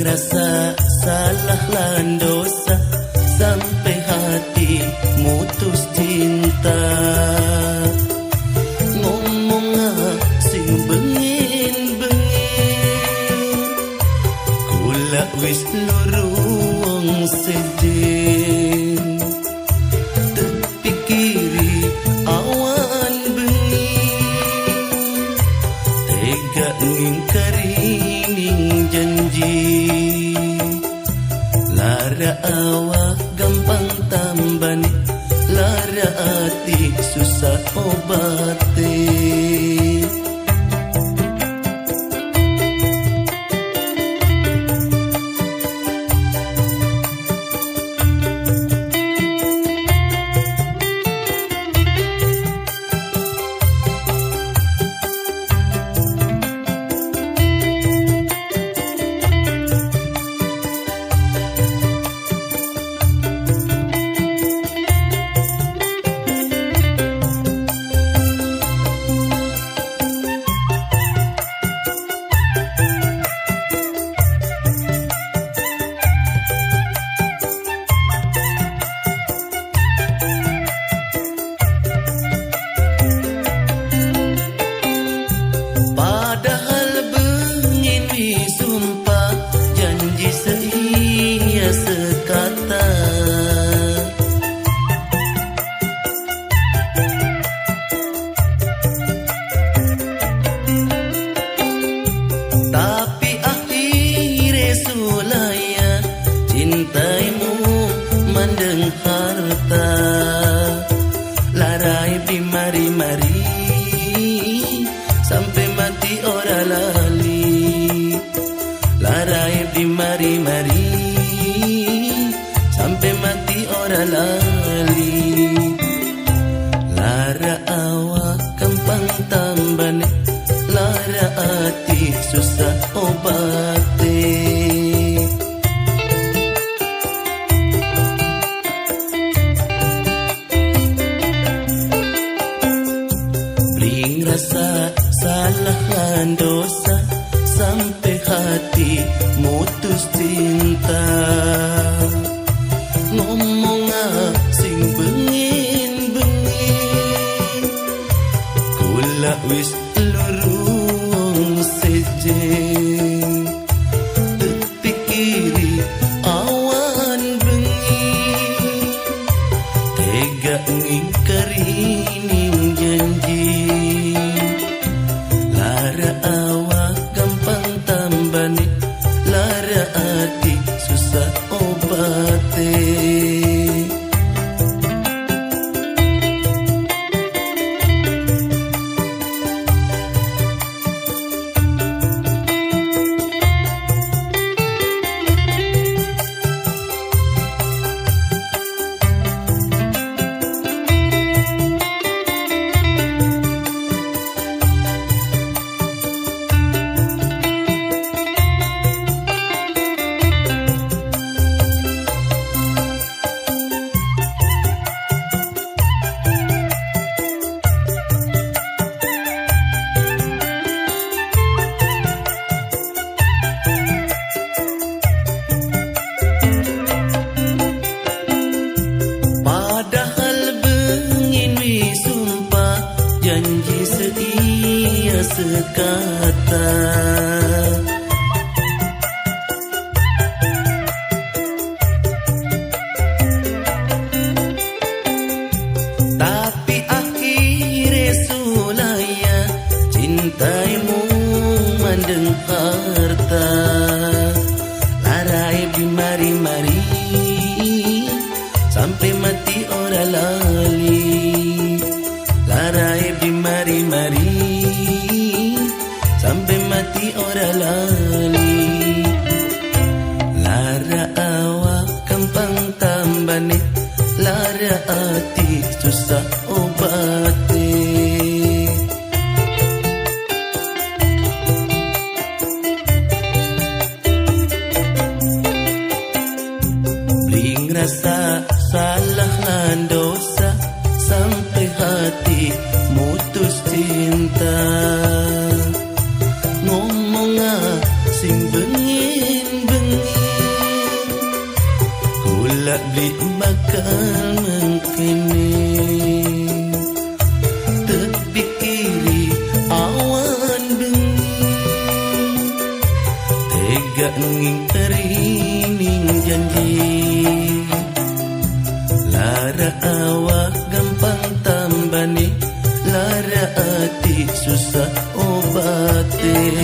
rasa salah lan dosa sampai hati mutus cinta. Ngomong sing bengin-bengin, kula wis lurung sejen. Terpikiri awan bengin, tega ngingkari ning janji. Lara awak gampang tambani, lara hati susah obati. Padahal bengin disumpah janji seia sekata. Tapi akhirnya sulaya cintaimu mandeng harta. Larai di mari-mari sampai mati ora lali. Larai di mari-mari sampai mati ora lali. Lara awak gampang tambane, lara hati susah obati. Bring rasa salah dan dosa sampai hati mutus cinta. Ngomong sing bengin-bengin, kula wis lurung sejen. Terpikiri awan bengin, tega ngingkari ning janji. Lara awak gampang tambani, lara hati susah obati. Janji setia sekata. Tapi akhirnya sulaya cintaimu mandeng harta. Larai di mari-mari sampai mati ora lali. Larai di mari-mari sampai mati ora lali. Lara awak gampang tambane, lara hati susah obati. Bring rasa salah dan dosa sampai hati mutus cinta. Ngomong sing bengin-bengin, beli bakal mengkene terpikiri awan bengi tega nging terining janji lara awak gampang tambani lara hati susah obate.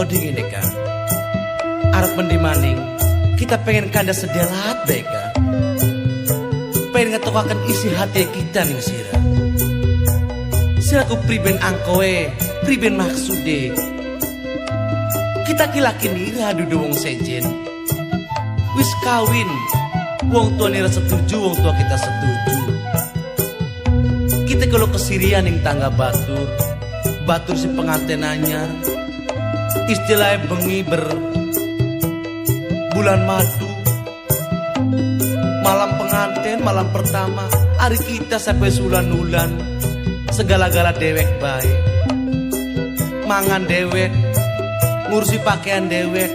Dingin Eka, arep mendi maning kita pengen kanda sedelat Eka, pengen ngetokaken isi hati kita ning sira. Siraku priben angkoe, priben maksude. Kita kilaki nira dudu wong sejen. Wis kawin, wong tua nira setuju, wong tua kita setuju. Kita kalau kesirian ning tangga batur, batur si pengantin anyar. Istilahnya bengi bulan madu, malam pengantin, malam pertama, hari kita sampai sulan-ulan, segala-gala dewek baik, mangan dewek, ngurusi pakaian dewek,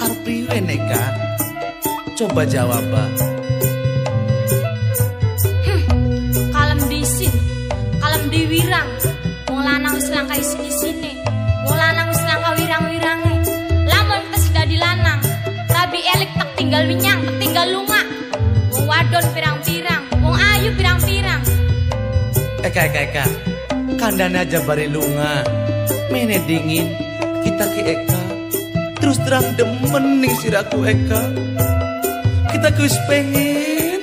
arpiwe neka, coba jawab bah. Kalem disin, kalem diwirang, wong lanang wis langkai sini-sini. Wong lanang wis langkah wirang-wirange. Lamun kita sudah dilanang, rabi elik tak tinggal winyang, tak tinggal lunga. Wong wadon pirang-pirang, wong ayu pirang-pirang. Eka, kandane aja bari lunga. Mene dingin, kita ke Eka. Terus terang demen ning siraku Eka. Kita wis pengen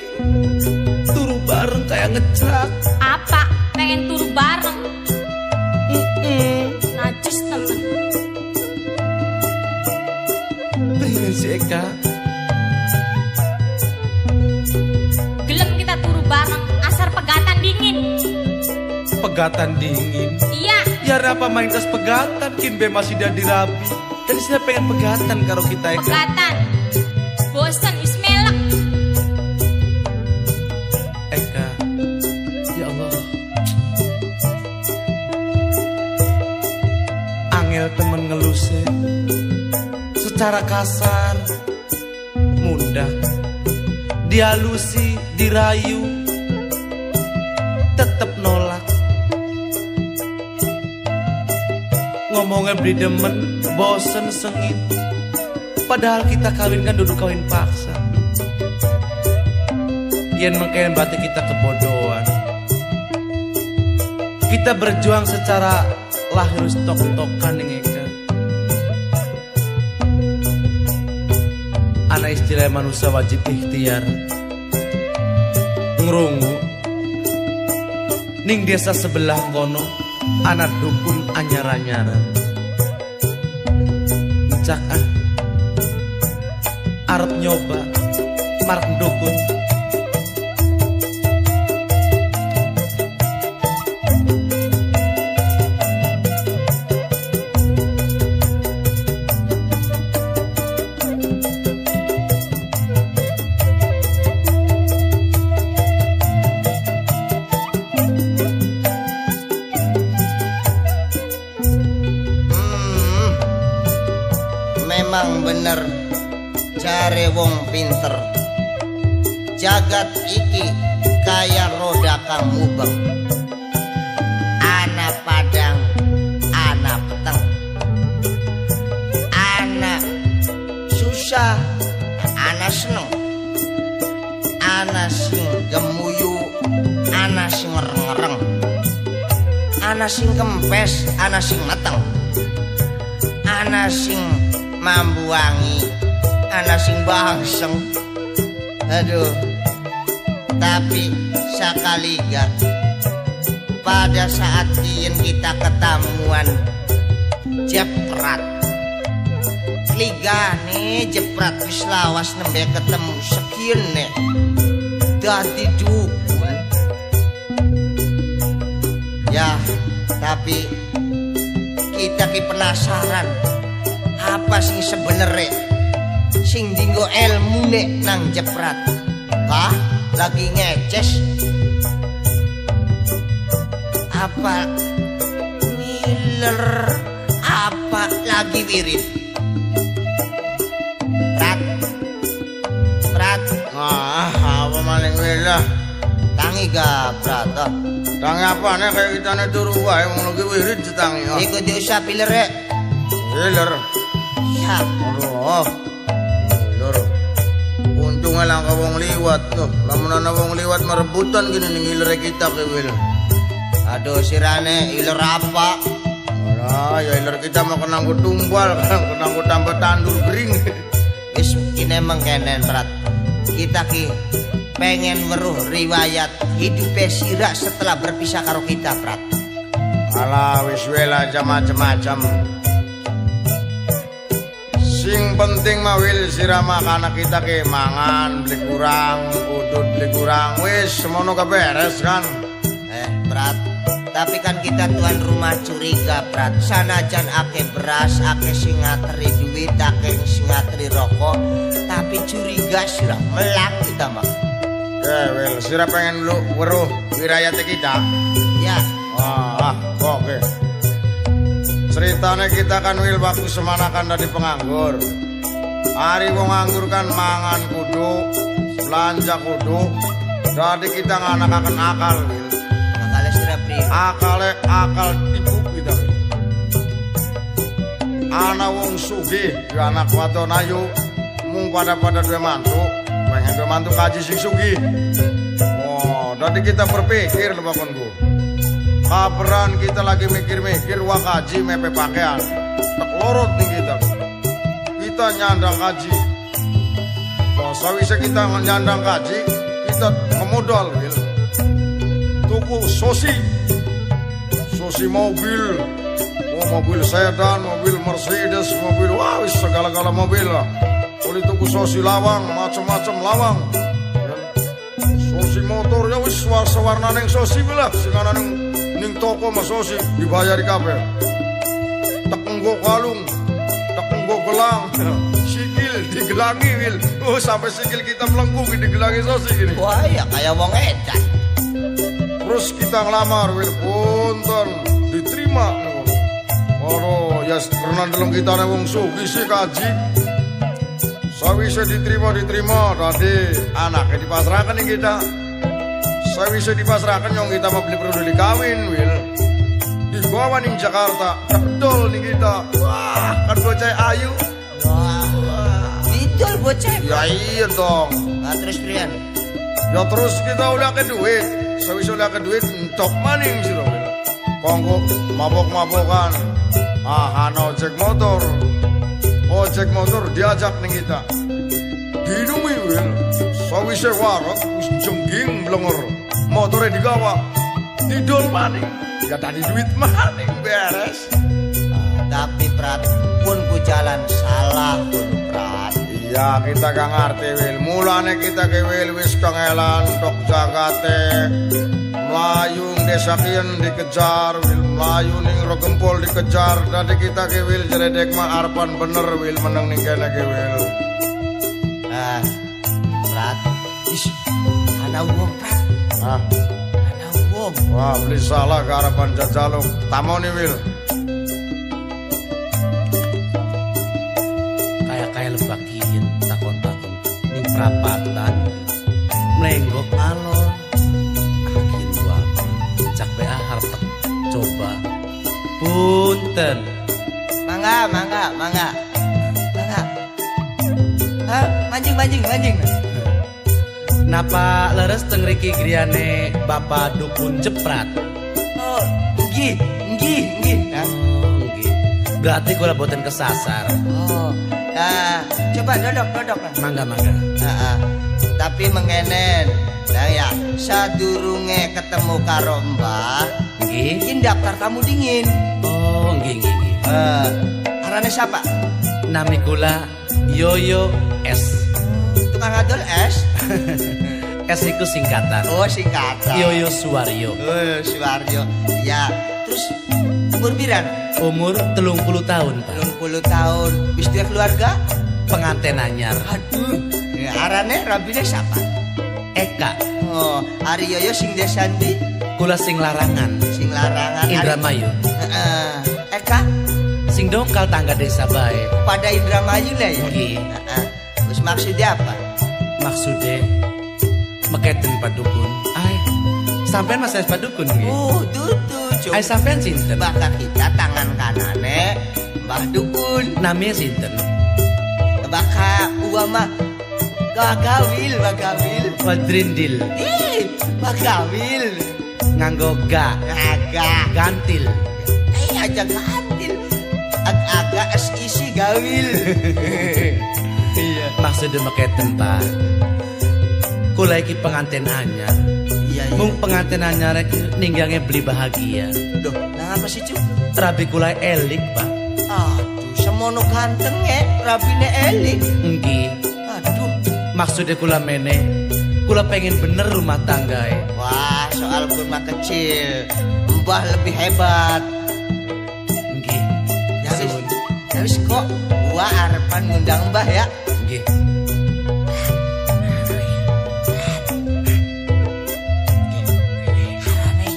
turu bareng kayak ngecak. Apa? Pengen turu bareng? Najis temen. Pengen si Eka. Gelem kita turu bareng asar pegatan dingin. Pegatan dingin? Iya. Ya apa main tas pegatan kin be masih dah dirabi. Tadi saya pengen pegatan karo kita Eka. Pegatan. Bosan wis melek. Eka. Ya Allah. Angel temen ngeluse secara kasar, mudah dialusi, dirayu, tetep nolak. Ngomongnya beli demen, bosen, sengit. Padahal kita kawin kan duduk kawin paksa. Yen mengkain batik kita kebodohan. Kita berjuang secara lahir stok-stokan yang Eka. Anak istilah manusia wajib ikhtiar. Ngerungu ning desa sebelah kono anak dukun anyar-anyaran. Cak arep nyoba marek dukun. Memang bener jare wong pinter, jagat iki kaya roda kang mubeng, ana padang ana peteng, ana susah ana seneng, ana sing gemuyu ana sing ngereng-ngereng, ana sing kempes ana sing meteng, ana sing mambu wangi, ana sing bangseng. Aduh, tapi sakaliga pada saat yen kita ketemuan jeprat, ligane jeprat wis lawas nembe ketemu sekian nek dadi dukun. Ya, tapi kita ki penasaran apa sih sebenarnya sing dinggo elmune nang jeprat. Hah? Lagi ngeces? Apa ngiler? Apa lagi wirid? Prat. Apa maning wilah? Tangi ga prat. Tangi apane kayak kitane turu wae ngono ki wirid setangi. Iku diusah piler rek. Wiler. Iya. Aduh. Wiler. Untungnya lang ka wong liwat tuh. Lamun ana wong liwat merebutan gini ning iler kita ke wil. Aduh sirane iler apa? Ora, ya iler kita mau kenang ku tumbal, kenang ku tambah tandur kering. Wis kene mengkenen prat. Kita ki pengen weruh riwayat hidup Sira setelah berpisah karo kita prat. Alah wis wela aja macam-macam. Sing penting mah wil sirama anak kita ke mangan beli kurang, udut beli kurang, wis semono beres kan. Prat, tapi kan kita tuan rumah curiga prat. Sanajan ake beras, ake singateri duit, ake singateri rokok, tapi curiga sirah melang kita mah. Wil sira pengen lu weruh wirayate kita. Ya. Oke. Ceritanya kita kan wil waktu semanakan dari penganggur. Hari wong nganggur kan mangan kudu, belanja kudu. Jadi kita nganakaken akal wil. Akale sira pri. Akal tipu kita. Ana wong sugih, anak wadon ayu, mung pada dua mantu, pengen dua mantu kaji sing sugih. Jadi kita berpikir lebakonku. Kabaran kita lagi mikir-mikir wakaji mepe pakaian. Tak lorot nih kita. Kita nyandang kaji. Sawise kita nyandang kaji, kita memodal wil. Tuku sosi mobil, mobil sedan, mobil Mercedes, mobil wis segala-gala mobil lah. Boleh tuku sosi lawang, macam-macam lawang. Sosi motor ya wis warna neng sosi lah, singana ning toko mas sosi dibayar kabeh. Tekenggo kalung, tekenggo gelang, sikil digelangi wil. Sampai sikil kita melengkung digelangi sosi gini. Wah ya kayak wong edan. Terus kita ngelamar wil punten diterima. Aduh ya karena dalam kita nih wong sugih sih kaji. Sawise diterima tadi anaknya dipasrahkan nih kita. Sawise dipasrahkan yang kita mau beli perlu dikawin wil. Dibawa nih Jakarta, kedol nih kita. Wah kan bocah ayu. Wah. Didol bocah. Ya iya dong. Nah, terus Brian. Ya terus kita udah ke duit. Sawise udah ke duit entok maning sih wil. Kongko mabok-mabokan. Hana ojek motor diajak nih kita. Dinumi wil. Sawise warak wis jengging blenger. Motornya digawa. Didol maning. Ya tadi duit maning beres. Tapi prat pun ku jalan salah pun prat. Iya kita gak ngerti wil. Mulane kita ke wil wis kangelan tok jagate. Melayung desa kian dikejar wil. Melayu ning Rogempol dikejar. Tadi kita ke wil jeredek mah arpan bener wil meneng ning kene ke wil. Prat. Ish. Ana wong prat. Ana wong. Wah beli salah ke harapan jajaluk. Tamoni wil. Kayak lebakian takon-takon ning perapatan melenggok alon akhir gua cak be harap coba punten Mangga. Mancing. napa leres teng riki griane Bapak dukun jeprat. Oh, nggih. Nggih. Berarti gua boten kesasar. Oh. Coba dodok. Mangga. Tapi mengenen. Nah ya, sadurunge ketemu karo Mbah, Nggih. iki daftar tamu dingin. Oh, nggih. Arane siapa? Nami kula Yoyo S. Tukang adol es? S iku singkatan. Oh, singkatan. Yoyo Suwaryo. Oh, Suwaryo. Ya, terus umur piran? Umur 30 tahun, Pak. 30 tahun. Wis duwe keluarga? pengantin anyar. Aduh, ya, arane rabine siapa? Eka, Oh, Ari Yoyo sing desandi, kula sing larangan. sing larangan. Indramayu, Eka sing dongkal tangga desa bae. pada Indramayu lah ya. Nggih. Terus maksudnya apa? Maksude meketen padukun. Ay, sampean Mas padukun nggih. Oh, tutu, Ay sampean sinten? Bakal kita tangan kanane Mbah Dukun. Namanya sinten? Baka uama Bagawil. Wadrindil Bagawil. nganggo ga Agak gantil. aja gantil. Agak es isi gawil. Iya. Maksudnya meketen Pak. Kula iki pengantin anyar. Iya, iya. Mung pengantin anyar iki ninggange beli bahagia. Duh, nah apa sih Cuk? Rabi kula elik Pak. Aduh, semono ganteng ya, rabine elik. Nggih. Aduh, Maksudnya kula meneh. Kula pengen bener rumah tangga. wah soal kurma kecil, Mbah lebih hebat. Nggih. Ya wis kok, gua arepan ngundang Mbah ya. Nggih. Arane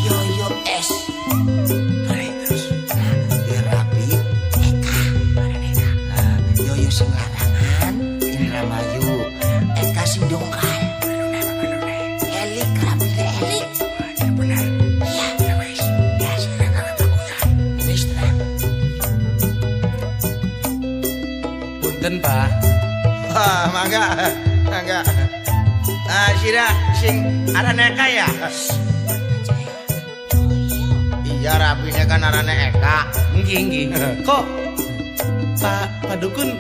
Yoyo es. Terus, Rabi, Eka, Yoyo sing larangan, Indramayu, Eka sing dongkal. Elik, Rabi elik. Iya, wis. Ya, sekarang aku ya. Wis, Tram. Punten Pak. Wah, mangga. Sira sing arane Eka ya? Iya, rabine kan arane Eka. Nggih. Kok Pak Dukun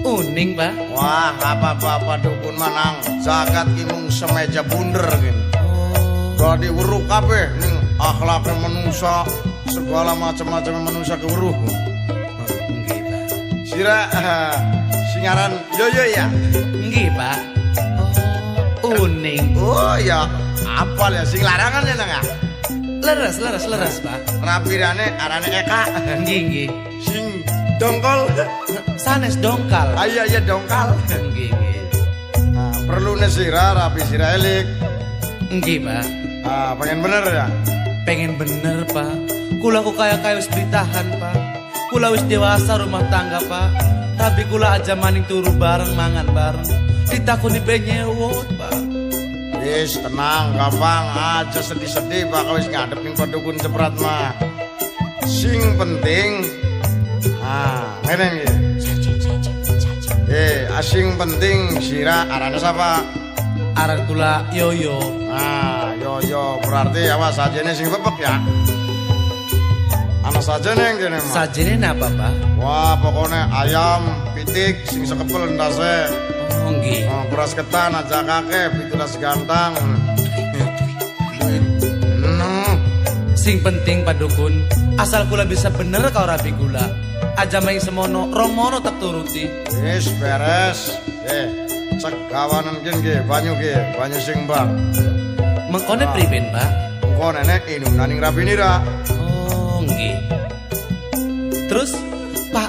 uning Pak? Wah, apa-apa dukun manang zakat ki mung semeja bunder gini. Dadi weruh kabeh ning akhlake manungsa, segala macam-macam manungsa keweruh. Nggih Pak. Sira singaran Yoyo ya. Nggih Pak. Oh, uning. Oh ya, apal ya sing larangan ya nang. Leres Pak. Rapirane arane Eka. Nggih. Sing dongkol. Sanes dongkal. Iya dongkal. Nggih. Nah, perlu sira rapi sira elik. Nggih Pak. Pengen bener ya. Pengen bener Pak. Kula kok kaya wis ditahan Pak. Kula wis dewasa rumah tangga Pak. Tapi kula aja maning turu bareng mangan bareng. Ditakuni benyewot Pak. Wis tenang, gampang aja sedih-sedih bakal wis ngadep ning padukun ceprat mah. Sing penting ngene iki. Asing penting sira arane sapa? Aran kula Yoyo. Yoyo berarti awas sajene sing bebek ya. Ana sajene yang kene mah. Sajene napa Pak? Wah, pokoknya ayam, pitik sing sekepel ndase. Oh nggih. Beras ketan aja kakek, pitulas gantang. Sing penting Pak Dukun, asal kula bisa bener kau rapi kula. Aja main semono, romono tak turuti. Wis beres. Cek kawanan ki banyu sing bang. Mengkone priben Pak? Engko nenek inum naning rapinira. Oh nggih. Terus Pak,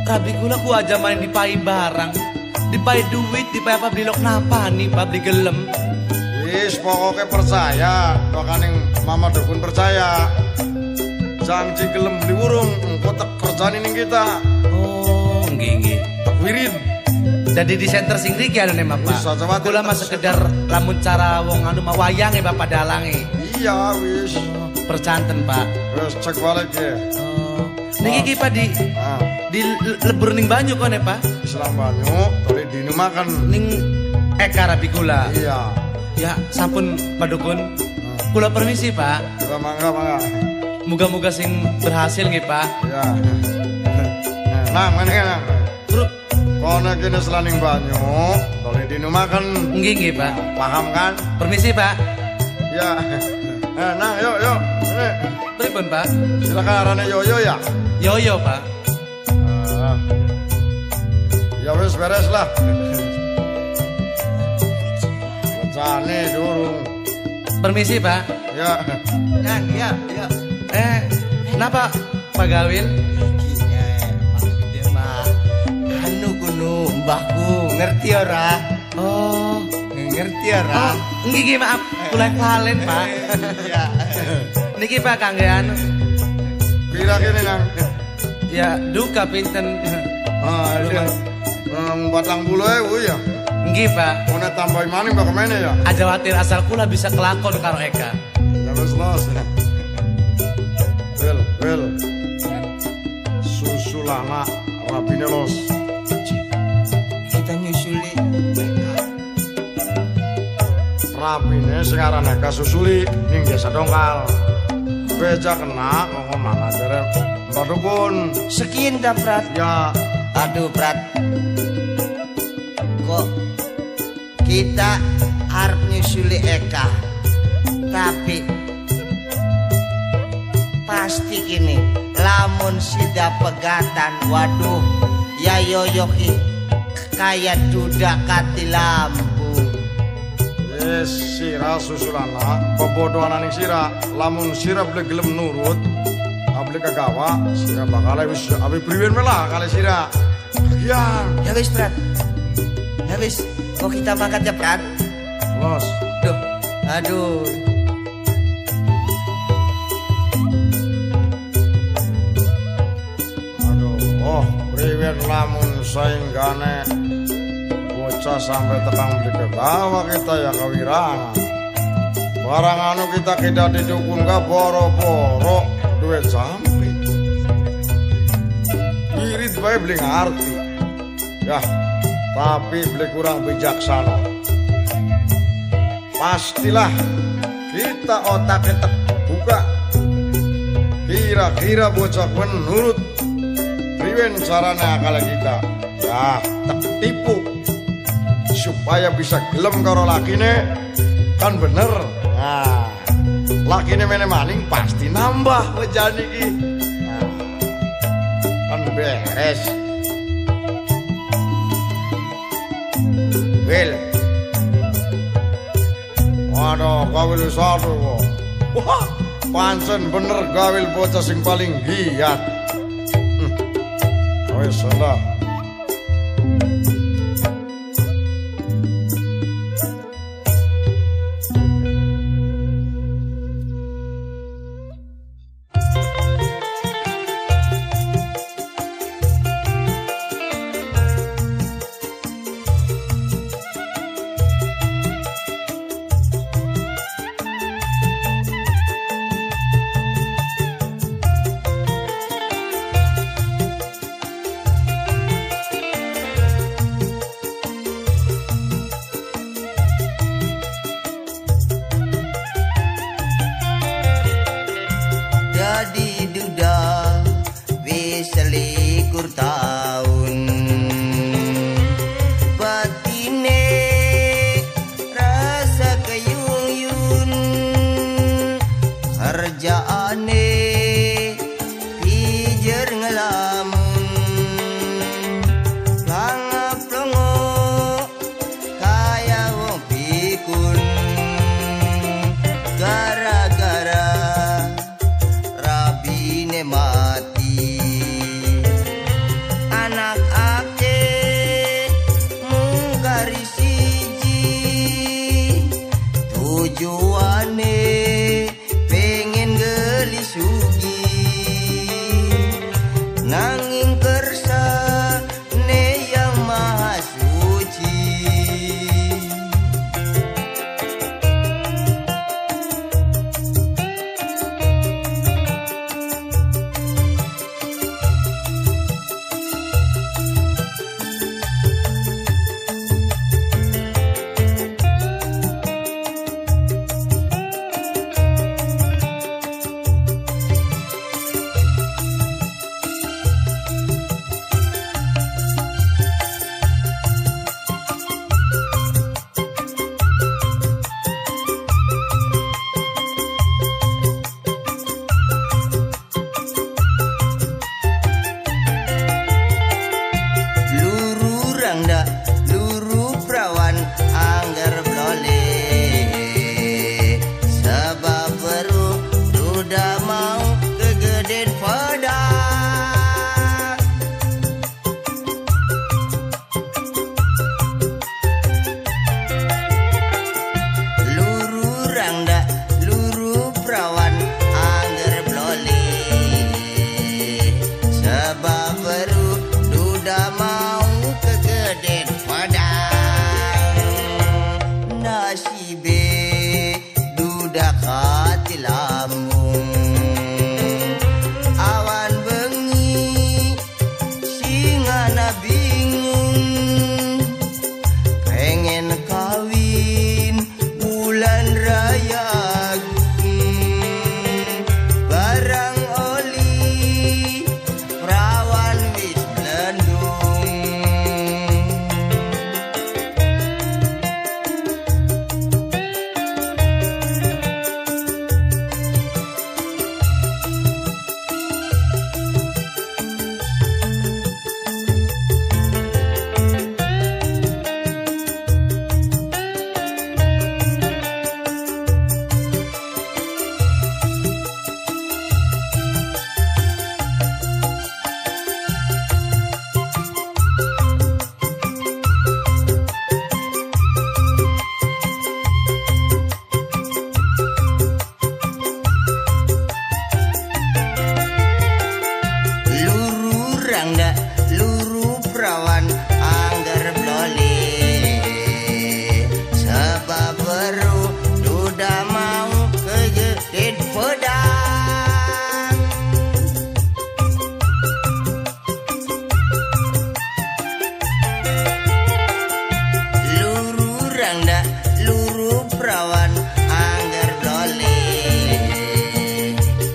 rabi kula ku aja main dipai barang. Dipai duit, dipai apa beli lok napa nih Pak beli gelem. Wis pokoknya percaya, tokaning Mama Dukun percaya. Janji gelem beli urung, engko tak kerjani ning kita. Oh nggih. Tak wirid. Jadi di center sing riki anu nih Pak. Wis, aja wae. Kula mah sekedar lamun cara wong anu mah wayange Bapak dalange. Iya wis. Percanten Pak. Wis cek balik ya. Niki ki Pak di lebur ning banyu kone Pak. Selang banyu, tadi dinu makan. Ning Eka rabi kula. Iya. Ya sampun Pak Dukun. Kula permisi Pak. Kita mangga. Muga-muga sing berhasil nggih Pak. Iya. Nah, mana? Terus Kono kene selaning banyu, tadi dinu makan. nggih Pak. Paham kan? Permisi Pak. Ya. Nah, yuk. Ini. Pripun Pak? Silakan arane Yoyo ya. Yoyo Pak. Ya wis beres lah. Lecane durung. Permisi Pak. Ya. Ya. Kenapa Pak Gawil? Maksudnya mah Ngerti ora? Oh, Ngerti ora? nggih maaf, kula kalen, Pak. Iya. Niki Pak kangge anu. Pira kene Kang? Ya duka pinten. Ah, iya. 40.000 ya. Nggih Pak. Mau tambahin maning Pak kemene ya? Aja watir asal kula bisa kelakon karo Eka. Ya wis los. Wel. Susulana rabine los. Kita nyusuli Rabine sing aran Eka susuli ning desa Dongkal. Beja kena ngomong mana jare Mbak Dukun. sekian dah Prat. Ya, Aduh Prat, kok kita harus nyusuli Eka, tapi pasti gini, lamun sida pegatan, waduh, ya yoyoki kayak duda kati lambung. yes sira susulana bobodohan ning sira. Lamun sira boleh gelem nurut, abli kagawa, sira bakal wis abi priwen melah kali sira. Bagian, Ya wis Prat, ya wis, kok kita makan ya Prat? los. Duh, aduh. Aduh, oh, priwen lamun sainggane bocah sampai tekang beli kegawa kita ya kawirangan. Barang anu kita didukung ka boro-boro duit sampai. Irit bae beli ngerti. Ya, tapi beli kurang bijaksana. Pastilah kita otaknya terbuka. Kira-kira bocah menurut priwen caranya akal kita. Ya, tak tipu supaya bisa gelem karo lakine kan bener. Nah, lakine mene maning pasti nambah wejane iki. Nah, kan beres. Wil. Waduh, kawil satu kok. Wah, pancen bener gawil bocah sing paling giat. Wis salah. Jadi duda wis selikur tahun, batine rasa keyuyun, kerjaane pijer ngelamun, langap longo kaya wong pikun, gara-gara rabine mati. Anak ake mungkari siji, tujuane pengen geli sugi, nanging kersa ne yang maha suci. Luru rangda, luru perawan anggar blole, sebab baru sudah mau kegeden pada. duda mau kegeden padang nasibe duda kati lambung awan bengi singana bingung pengen kawin bulan raya barang oli perawan wis blendung luru perawan anggar blole sebab baru duda mau kegeden pedang luru rangda luru perawan anggar blole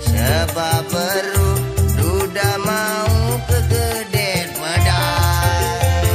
sebab baru duda mau kegeden padang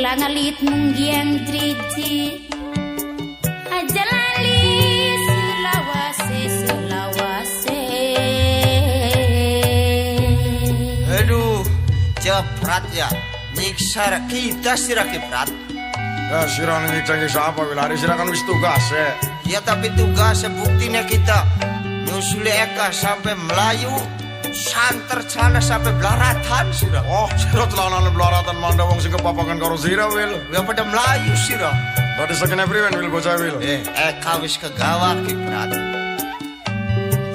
Kula ngalit munggiang driji aja lali Sulawesi Sulawesi. Aduh, ceprat ya. Nyiksa kita sirah kiprat. Ya sirah nyiksa apa Wil? Hari sirah kan wis tugas ya. Ya tapi tugasnya buktinya kita nyusuli Eka sampai Melayu, santer celana sampai belaratan sudah. Oh, sirah celana belaratan manda wong sing kepapangan karo sirah Wil. Ya pada Melayu sirah. Berarti second everyone Wil bocah Wil. Eka wis kegawa kiprat.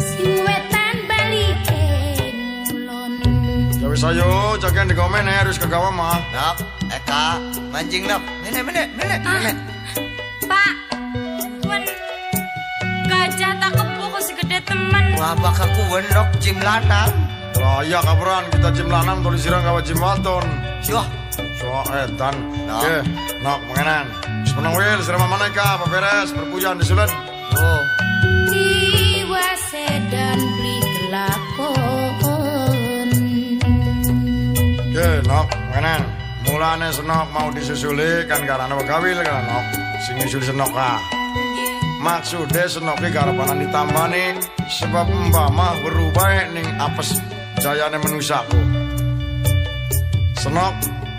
Sing wetan balikin ulun. Ya wis ayo, jagan di komen ya harus kegawa mah. Nap, Eka mancing nap. Menek. Pak, wen gajah tak kebo si gede temen. Wah bakal kuwenok jim lanang. Lah iya kabaran kita jim lanang tulis sirah gawa jim wadon. Syuh. So edan. Nah. Oke, nok mengenan. Wis menang Wil, sirah mamane ka, beberes, perpujan disulut. Oh. Jiwa sedan beli kelakon. Oke, nok mengenan. Mulane senok mau disusuli kan karena begawil kan nok. Sing nyusul senok ka. Maksudnya senok ki karepanan ditambani sebab mbah mah berubah ning apes jayane manusiaku. Senok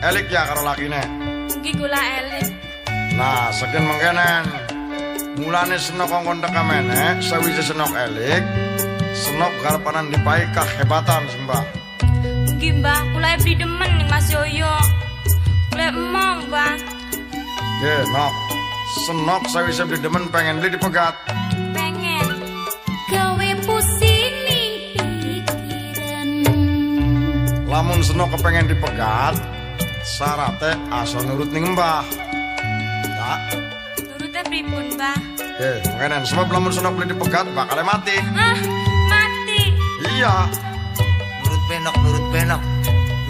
elik ya karo lakine. Iki gula elit. Nah, segen mengkenen. Mulane senok kongkon teka meneh, sawise senok elik, senok karepanan dipai kahebatan sembah. Iki mbah, kula beli demen ning Mas Yoyo. Kula emong mbah. Oke, nok. Senok sawise beli demen pengen beli dipegat. Pengen gawe pusing ning pikiran. Lamun senok kepengen dipegat, syaratnya asal nurut ning mbah. Ya. Nurutnya pripun mbah? Oke, mengkenen sebab lamun senok beli dipegat bakal mati. Ah, mati. Iya. Nurut penok.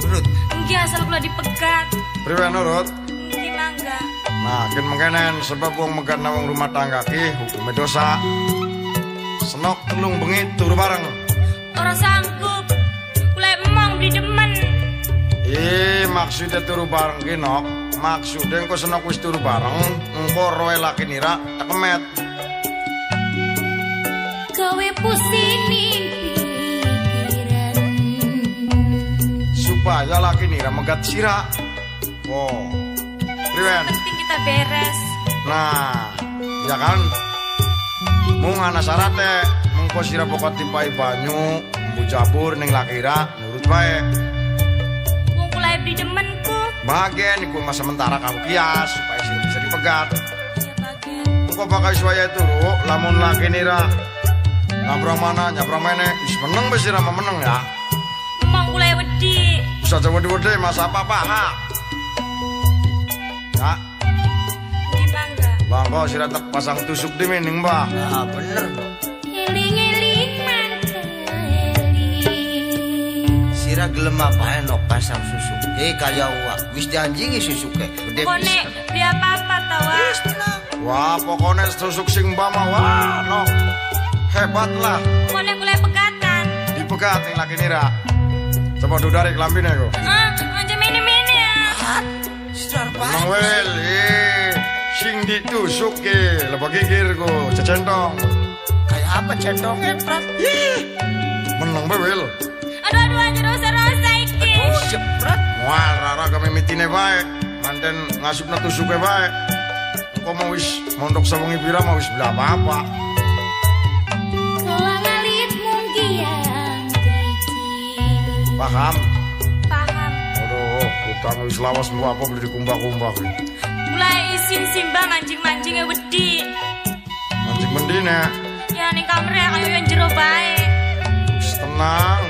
Nurut. Enggi asal kula dipegat. Priwe nurut? Enggi mangga. Nah, kan mengkenen sebab wong megat wong rumah tangga ki hukume dosa. Senok telung bengi turu bareng. Ora sanggup. Kula emong beli demen. Maksudnya turu bareng ki nok. Maksudnya engko senok wis turu bareng, engko roe laki nira tekemet. Gawe pusing ning pikiran. Supaya laki nira megat sira. Oh. Priwen. Penting kita beres. Nah, ya kan? Mung ana syarate, mengko sira pokok tipai banyu, mbu jabur ning lakira nurut bae. Wong kula beli demenku. Bagian iku mas sementara kamu kias supaya sira bisa dipegat. Ya bagian. Mengko bakal suaya turu, lamun laki nira nyabrang mana, nyabrang mene, wis meneng wis sira meneng ya. Emong kula wedi. Bisa wedi-wedi mas apa-apa, ha. Ya, Enggi mangga. bangko sira tak pasang tusuk di mining, Mbah. Nah bener dong. Eling-eling manteli. Sira gelem apa nok pasang susu. Kaya uak. Wis janji susu ke. Gede Kone bisa. dia apa-apa tawa. Wah, pokoknya tusuk sing Mbah mah wah, nok. Hebat lah. Kone kula pegatan. Dipegat ning laki nira. Coba dudari kelambine kok. Ah, aja mene-mene ya. Sira Nang wel, sing ditusuk ke, lepas gigir ko, cecentong. Kayak apa centongnya, Prat? Menang bewel. Aduh, aja rosa-rosa iki. Ceprat. Wah, rara kami mitine baik. Manten ngasupna tusuknya baik. Kok mau wis mondok sawengi pira mau wis bela apa-apa. Kula ngalit mungkian driji. Paham? Paham. Aduh, utang wis lawas mau apa beli dikumbah-kumbah. Mulai isin simbang mancing-mancingnya wedi. Mancing mendine. Ya ning kamar kayak yang jero bae. Wis tenang.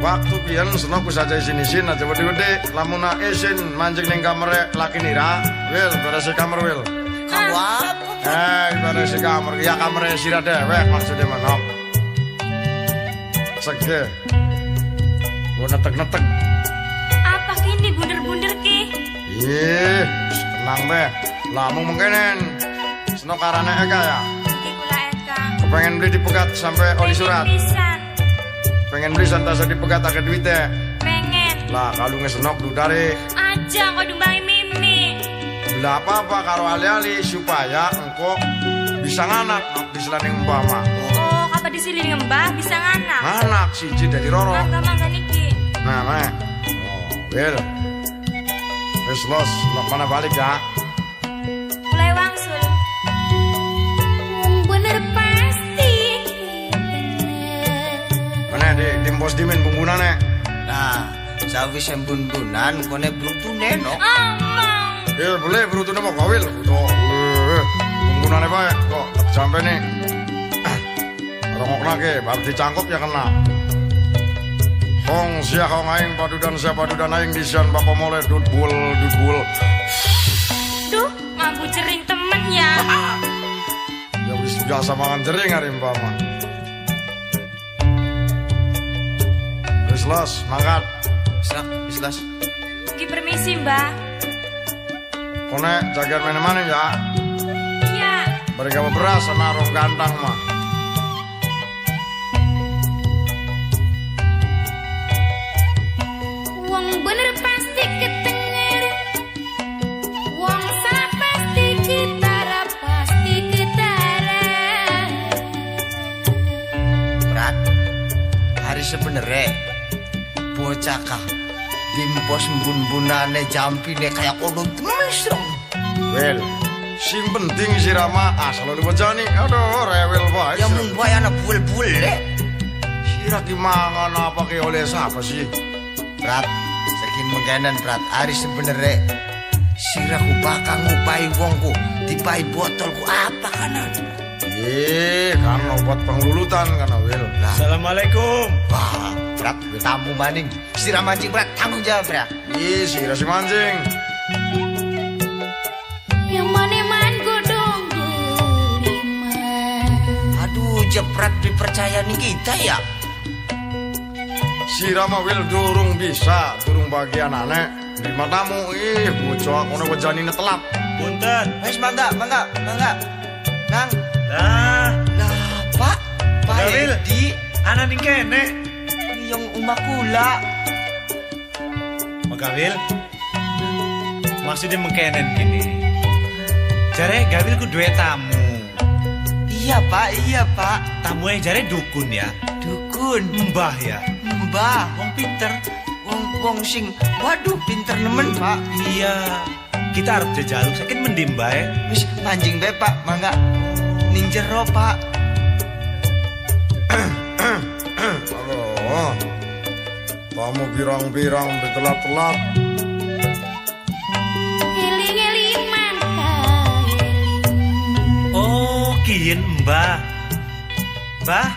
Waktu pian senok saja isin-isin aja gede-gede. Lamun isin mancing ning kamar laki nira. Wil, beres kamar wil. Kamu apa? Beres kamar. Ya kamar sira dewek maksudnya manok. Sege. Gua netek-netek. Apa kini bunder-bunder ki? Ih, tenang be. Lamun mengkenen. Senok karane Eka ya. Iki kula Eka. Kepengen beli dipegat sampai oli surat. Pisan. Pengen beli santasa dipegat akeh duitnya. Pengen. Lah kalunge senok dudare. Aja kau dumbangi Mimi. Lah apa-apa karo ali-ali supaya engko bisa nganak diselaning mbah mah. Oh, apa di sini ngembah bisa nganak? Anak siji dadi roro. Mangga niki. Nah, Mek. Oh, Wil. Wis los, lo mana balik ya? Mulai wangsul. Bener pasti. Mana di pos dimin bumbunane? Nah, sawis embun-bunan kone brutune no. Amang. Boleh berutune mau kawil. Tuh, bumbunane bae kok sampe nih. Rongokna ke, baru dicangkup ya kena. Hong sia hong aing padudan sia padudan aing disian bapak mole dudbul. Duh, mampu jering temen ya. Ya wis biasa mangan jering hari mbak mah. Wis los, mangkat. Islas. Ki permisi, Mbah. Kone jagaan mana-mana ya. Iya. Mereka beras sama rong gantang mah. Wong bener pasti ketenger. Wong salah pasti kitara pasti ketara. Prat. Hari sebenere bocah kah dimpos embun-bunane jampine kayak kono temes dong. Wel, sing penting si Rama asal lu bejani. Aduh, rewel bae. Ya mung bae ana bul-bul le. Sira ki mangan apa ke oleh siapa sih? Prat, saking mengganan Prat. Hari sebenere siraku bakal ngupai wongku, dipai botolku apa kanan. Kan obat penglulutan kan Wel. Assalamualaikum. Wah, Prat, tamu maning. Sira mancing Prat, tanggung jawab Prat. Sira si mancing. Yang maneman godong gerima. Aduh, jeprat dipercaya nih kita ya. Si Rama Wil durung bisa, durung bagian aneh. Di matamu, bocah kono bejanine telat. Punten. Wes mangga. Nang, Nah, lah Pak Gawil. Edi, ana ning kene. yang umak kula. Magawil. Maksudnya mengkenen gini. Jare Gawil ku duwe tamu. Iya Pak. Tamu yang jare dukun ya. Dukun, Mbah ya. Mbah, Wong pinter. wong sing, waduh pinter nemen Pak. Iya. Kita harus jajaluk sakit mendim bae. Wis manjing bae Pak, mangga. Ning jero Pak. Halo, kamu birang-birang telat-telat. Eling-eling mangka eling. Oh, kien Mbah. Mbah,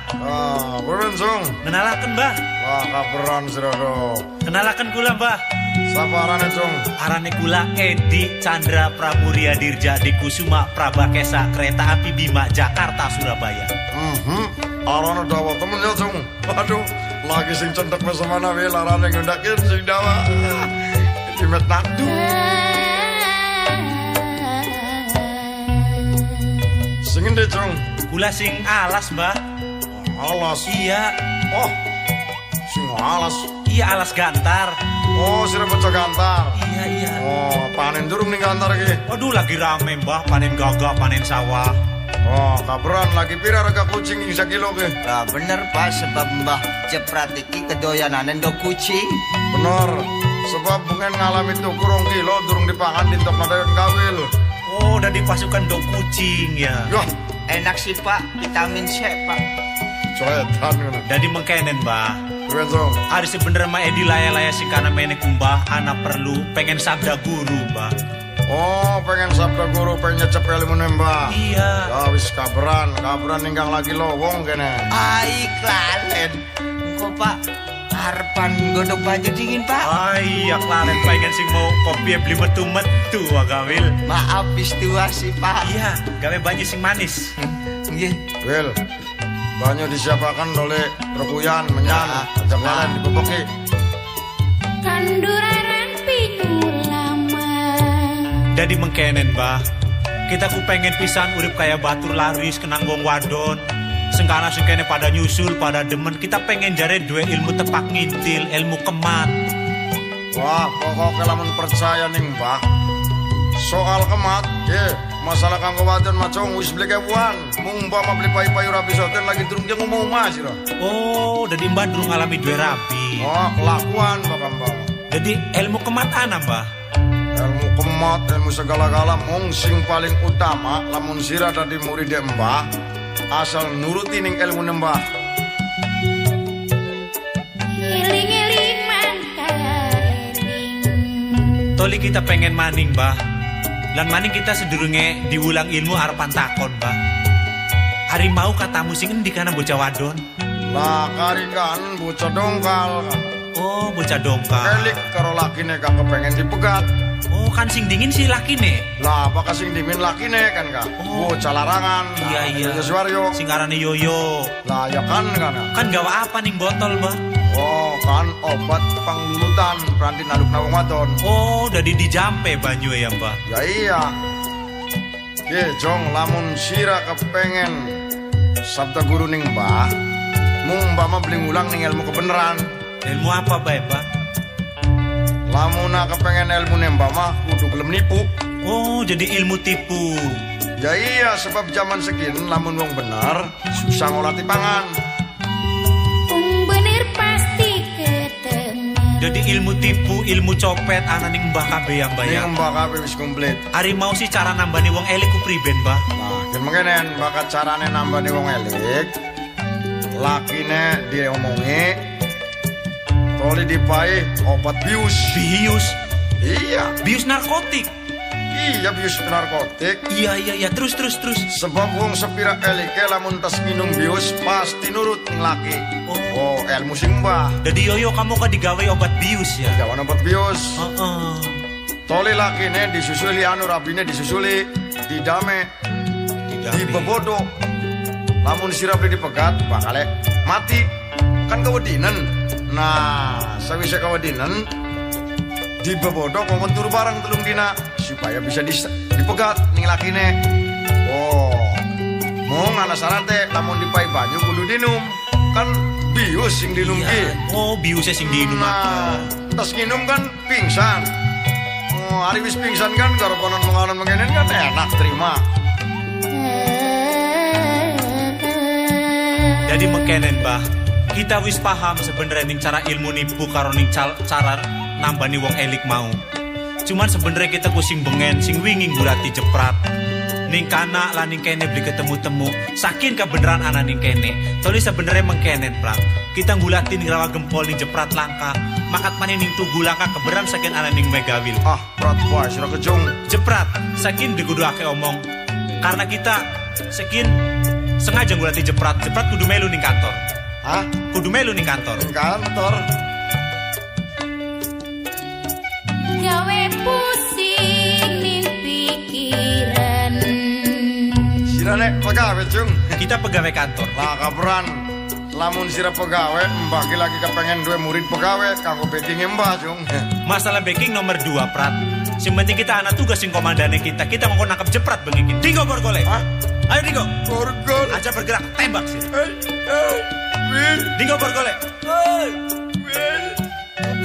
Berensung. kenalaken Mbah. Wah, kabaran sirado. Kenalaken kula Mbah. Sabarane, Cung. Arane kula Edi Chandra Pramuria Dirja di Kusuma Prabakesa Kereta Api Bima Jakarta Surabaya. Arane dawa temen ya, Cung. Aduh, lagi sing cendek wis mana wae larane ngendakin sing dawa. Dimet nakdu. Sing endi, Cung? Kula sing alas Mbah. Alas. Iya, Oh, sing alas. iya alas gantar. Oh, sira bocah gantar. Iya. Oh, panen durung ning gantar iki. Waduh lagi rame Mbah, panen gagak, panen sawah. Oh, kabaran lagi pira harga kucing ing sakilo ke? Lah bener Pak, sebab Mbah jeprat iki kedoyanane ndok kucing. Bener. Sebab pengen ngalami tuku 2 kilo durung dipangan di tok nadayan kawil. Oh, udah dipasukan dong kucing ya. Yah, Enak sih Pak, vitamin C Pak. coetan ngono. Jadi mengkenen Mbah. Keren, Cung. Ada sebenernya mah Edi laya-laya sing kana menek Mbah, anak perlu pengen sabda guru Mbah. Oh, pengen sabda guru, pengen nyecep ilmu nembak. Iya. Ya wis kabaran ninggang lagi lowong kene. Iklalen. Engko Pak, harapan godok banyu dingin Pak. Iya, klaren pengen sing mau kopi beli metu-metu Gawil. Maaf situasi Pak. Iya, gawe banyu sing manis. Nggih. Wil, banyak disiapakan oleh rekuyan, menyan, ajak kalian diboboki. Kanduraran pinulama. Jadi mengkenen Mbah. Kita ku pengen pisan urip kayak batur laris kenang wong wadon. Sengkana sengkene pada nyusul, pada demen. Kita pengen jare duwe ilmu tepak ngintil, ilmu kemat. Wah, pokoknya lamun percaya ning Mbah. Soal kemat, masalah kanggo wadon macong wis beli kebuan. Mung Mbah mah beli payu-payu rabi soten lagi durung dia ngomong mas sira. Oh, jadi Mbah durung ngalami dua rabi. Wah, kelakuan Mbah. Jadi ilmu kemat ana Mbah. Ilmu kemat, ilmu segala-gala mung sing paling utama lamun sira dadi murid Mbah, asal nuruti ning ilmu Mbah. Eling-eling mangkaring. Toli kita pengen maning Mbah. Lan maning kita sedurunge diulang ilmu arepan takon Mbah. Hari mau katamu sing endi kana bocah wadon? Lah karingan bocah dongkal kan. Oh, bocah dongkal. Elik karo lakine kak kepengen dipegat. Oh, kan sing dingin si lakine. Lah apa sing dimin lakine kan kak? Oh. Bocah larangan. Iya. Suwaryo. Sing arane Yoyo. Lah ya kan. Kan gawa apa ning botol Mbah? Oh kan obat panglulutan peranti naluk nawang wadon. Oh, dadi dijampe banyu ya Mbah. Ya iya. Jong lamun sira kepengen sabda guru ning Mbah, mung Mbah mah beli ngulang ning ilmu kebenaran. Ilmu apa Mbah? Lamun kepengen ilmu ning Mbah mah kudu gelem nipu. Oh, jadi ilmu tipu. Ya iya sebab zaman segini lamun wong bener susah ngolah tipangan. Bener pasti ketemu. Jadi ilmu tipu, ilmu copet ana ning Mbah kabeh ya Mbah ya. Ning Mbah kabeh wis komplit. Ari mau sih cara nambani wong elik ku priben Mbah? Nah, yen mengenen bakat carane nambani wong elik. Lakine diomongi toli dipai obat bius. Bius. Iya, Bius narkotik. iya bius narkotik. Iya, terus. Sebab wong sepira elike lamun tas minum bius pasti nurut ning laki. Oh, ilmu sing Mbah. Jadi Yoyo kamu kan digawe obat bius ya? Jawan obat bius. Heeh. Toli lakine disusuli anu rabine disusuli didame dibebodo. Lamun sirap dipegat bakale mati. Kan kewedinan. Nah, sawise kewedinan dibebodo kongkon turu bareng telung dina supaya bisa dipegat ning lakine. Oh, mung ana syaratnya lamun dipai banyu kudu dinum. Kan bius sing dinum ki. Oh, biusnya sing diinum Nah, tas nginum kan pingsan. Oh, hari wis pingsan kan karo konon menganon mengenen kan enak terima. Jadi mengkenen Mbah, kita wis paham sebenarnya ning cara ilmu nipu karo ning cara nambani wong elik mau. Cuman sebenarnya kita kusing bengen sing wingi ngurati jeprat. Ning kana lah ning kene beli ketemu-temu. Saking kebenaran ana ning kene. Toli sebenarnya mengkenen prak. Kita ngulati ning rawa gempol ning jeprat langka. Makat maning ning tugu langka keberan saking ana ning megawil. Ah, prat wae sira kejung. Jeprat, saking dikudu ake omong. Karena kita saking sengaja ngulati jeprat kudu melu ning kantor. Hah? Kudu melu ning kantor. Ning kantor. Gawe pusing ning pikiran. Sirane pegawai cung. Kita pegawai kantor. Lah kabaran lamun sira pegawai mbah ki lagi kepengen duwe murid pegawai kanggo backing mbah cung. Masalah backing nomor 2 Prat. Sing penting kita anak tugas sing komandane kita mau nangkap jeprat bengikin. Dingo borgole. Hah? Ayo Dingo. Borgol. Aja bergerak tembak sih. Wil. Dingo borgole. Wil.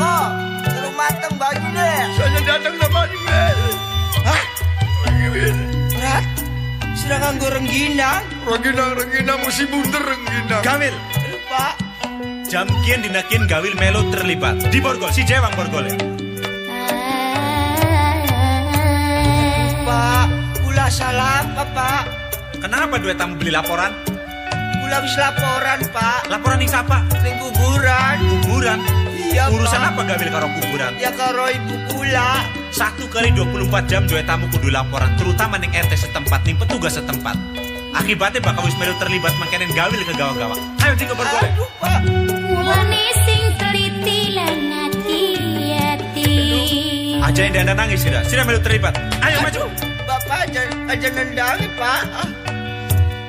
Kok, belum mateng baju deh. Saya datang sama Wil. Hah? Wil. Berat. Sudah nganggo rengginang. Rengginang mesti bunter rengginang. Gawil. Pak. Jam kian dinakin Gawil melo terlibat. Di borgol si Jewang borgole. Pak, kula salah apa Pak? Kenapa duit tamu beli laporan? Kula wis laporan Pak. Laporan ning sapa? Ning kuburan. Kuburan. Iya Urusan Pak. apa Gawil karo kuburan? Ya karo ibu kula. 1 kali 24 jam duwe tamu kudu laporan, terutama ning RT setempat, ning petugas setempat. Akibatnya bakal wis melu terlibat mangkenen Gawil ke gawa-gawa. Ayo Dingo bergolek. Aduh Pak. Mulane sing teliti lan hati-hati. Aja yang anda nangis Sira melu terlibat. Ayo maju. Bapak aja nendangi Pak.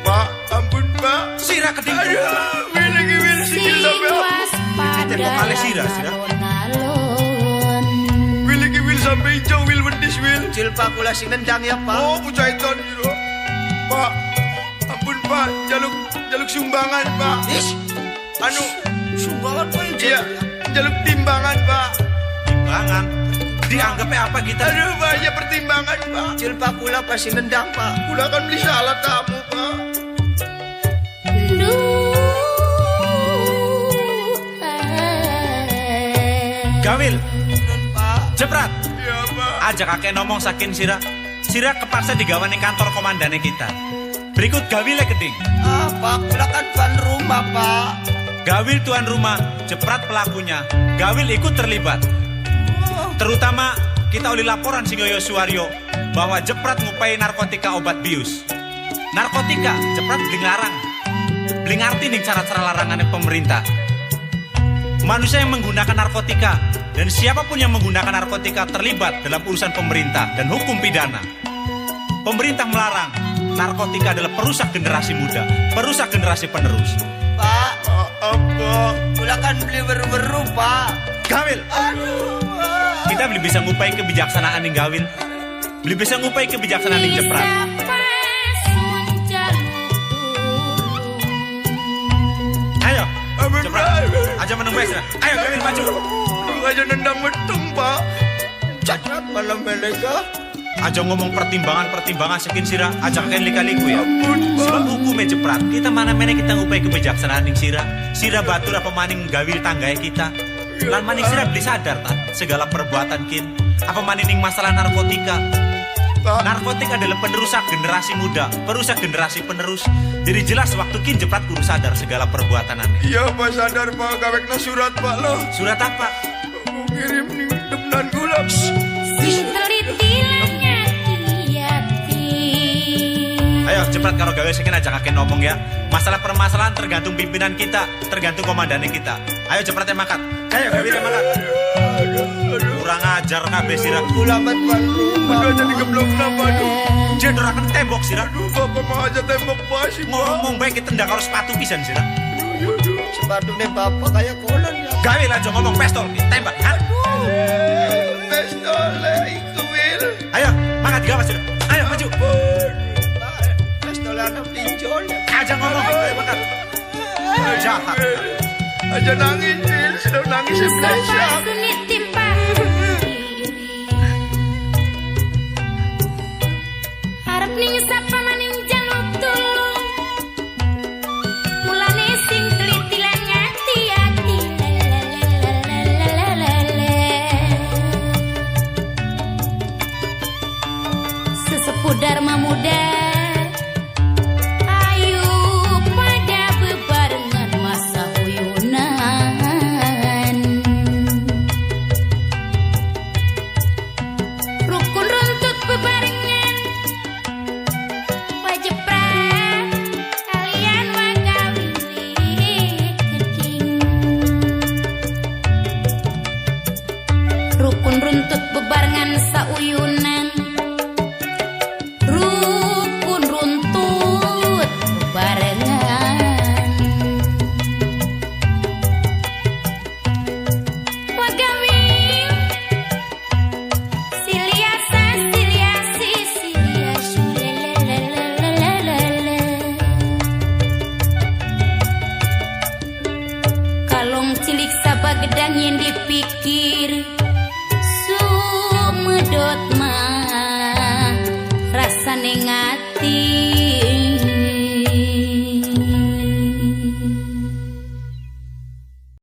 Pak, ampun Pak. Sira ke Dingo. Wil lagi Wil Sing sikil sampe. waspada. Tembok kali Sira. Alon-alon. Wil lagi Wil sampe hijau Wil wedis Wil. Cil Pak kula sing nendang ya Pak. Oh, bocah itu gitu. Pak, ampun Pak, jaluk sumbangan Pak. Ish, Anu, sumbangan Pak iya, jaluk timbangan Pak. pertimbangan. Dianggapnya apa kita? Aduh, banyak pertimbangan, Pak. Cil Pak kula pasti nendang Pak. Kula kan beli salah tamu, Pak. Gawil, Nun Pak. jeprat. Iya, Pak. Ajak kakek ngomong saking Sira. Sira kepaksa digawe ning kantor komandane kita. Berikut Gawile keding. Ah Pak, kula kan tuan rumah Pak. Gawil tuan rumah, jeprat pelakunya. Gawil ikut terlibat. Terutama kita oleh laporan Singoyo Suwaryo bahwa jeprat ngupai narkotika obat bius. Narkotika, jeprat beli larang. Beli ngerti nih cara-cara larangannya pemerintah. Manusia yang menggunakan narkotika dan siapapun yang menggunakan narkotika terlibat dalam urusan pemerintah dan hukum pidana. Pemerintah melarang. Narkotika adalah perusak generasi muda, perusak generasi penerus. Pak, Apa? kula kan beli beru-beru Pak. Gawil, Aduh Pak. kita belum bisa ngupai kebijaksanaan ning Gawil. Belum bisa ngupai kebijaksanaan ning jeprat. Ayo, jeprat. Aja meneng wes. Ayo Gawil maju. Aja nendang meteng, Pak. Cacat malam melega. Aja ngomong pertimbangan sekin Sira, aja kan lika-liku ya. Sebab hukumnya jeprat, kita mana-mana kita ngupai kebijaksanaan ning Sira. Sira batur apa maning Gawil tanggai kita. Lan maning Sira beli sadar tak segala perbuatan kin. Apa maning ning masalah narkotika. Pak. Narkotik adalah penerusak generasi muda, perusak generasi penerus. Jadi jelas waktu kin jeprat kudu sadar segala perbuatanannya. Iya, Pak, sadar, Pak. Gawekna surat, Pak, lo. Surat apa? Aku kirim nih demenan gula. Ayo jeprat karo gawe sekin aja kakek ngomong ya. Masalah permasalahan tergantung pimpinan kita, tergantung komandannya kita. Ayo jeprat yang makat. Ayo gawe yang makat. Kurang ajar kabeh Sira. Kula bet tuan rumah. Udah jadi geblok kenapa, aduh. Jendoraken tembok Sira. Aduh, Bapak mau aja tembok pasti, Pak. Ngomong baik kita ndak harus sepatu pisan Sira. Sepatu nih Bapak kayak kolon ya. Gawe aja ngomong pistol ditembak. Ha? Pistol, ikuil. Ayo, makat gawas Sira. Ayo maju. Pistol anak pinjol. Aja ngomong ayo makat. Jahat. Aja nangis, Wil. Sudah nangis sebelah. Harap ning sapa maning jaluk tulung. Mulane sing teliti lan ngati-ati. Sesepuh Dharma muda. Ayo pada bebarengan masa uyunan. Rukun runtut bebarengan. Wajeprat kalian wagawili keking. Rukun runtut bebarengan sauyunan. Rukun runtut bebarengan. Wagawil siliasa siliasi siliasu lelelelelelele. Kalong cilik sabagedang yang dipikir